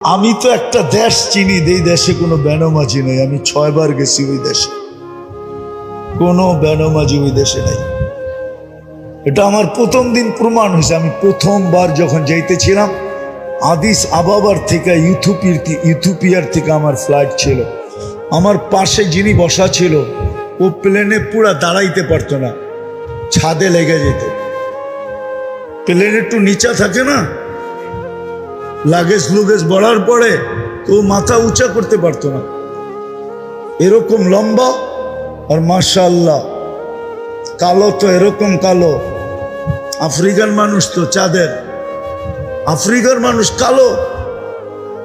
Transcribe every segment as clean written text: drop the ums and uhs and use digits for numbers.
আমি তো একটা দেশ চিনি, এই দেশে কোনো বেনামাজি নেই। আমি 6 বার গেছি ওই দেশে, কোনো বেনামাজি ওই দেশে নাই। এটা আমার প্রথম দিন প্রমাণ হয়েছে। আমি প্রথমবার যখন যাইতেছিলাম, আদিস আবাবার থেকে ইথিওপিয়ার থেকে আমার ফ্লাইট ছিল। আমার পাশে যিনি বসা ছিল, ও প্লেনে পুরা দাঁড়াইতে পারতো না, ছাদে লেগে যেত। প্লেন একটু নিচা থাকে না, লাগেজ লুগেজ বড়ার পরে তো মাথা উঁচা করতে পারতো না, এরকম লম্বা। আর মাশাআল্লাহ কালো তো এরকম কালো, আফ্রিকার মানুষ তো চাঁদের, আফ্রিকার মানুষ কালো।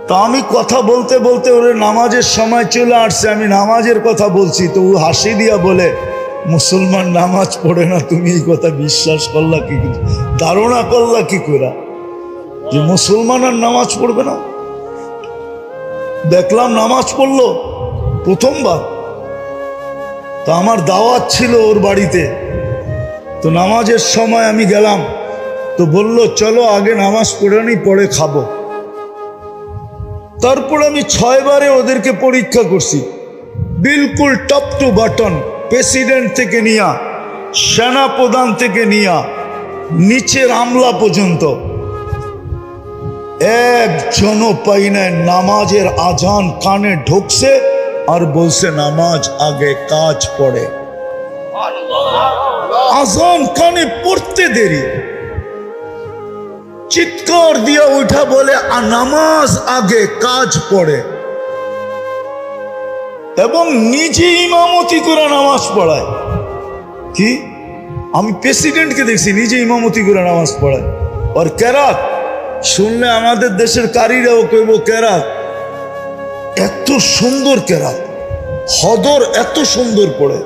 তা আমি কথা বলতে বলতে ওরে নামাজের সময় চলে আসছে, আমি নামাজের কথা বলছি, তো ও হাসি দিয়া বলে, মুসলমান নামাজ পড়ে না, তুমি এই কথা বিশ্বাস করলা কি, ধারণা করলা কি করে যে মুসলমান আর নামাজ পড়বে না? দেখলাম নামাজ পড়লো প্রথমবার। তো আমার দাওয়াত ছিল ওর বাড়িতে, তো নামাজের সময় আমি গেলাম, তো বলল চলো আগে নামাজ পড়ে নি, পরে খাবো। তারপর আমি 6 বারে ওদেরকে পরীক্ষা করছি, বিলকুল টপ টু বাটন, প্রেসিডেন্ট থেকে নিয়া, সেনা প্রধান থেকে নিয়া, নিচের আমলা পর্যন্ত একজনও পাই নাই নামাজের আজান কানে ঢুকছে আর বলছে নামাজ আগে কাজ পড়ে। আজান কানে পড়তে দেরি, চিৎকার দিয়া উঠা বলে নামাজ আগে কাজ পড়ে, এবং নিজে ইমামতি করে নামাজ পড়ায়। কি, আমি প্রেসিডেন্টকে দেখছি নিজে ইমামতি করে নামাজ পড়ায়। আর কেরাত শুনলে আমাদের দেশের কারীরাও কইব কেরাত, এত সুন্দর কেরাত, হদর এত সুন্দর পড়ে।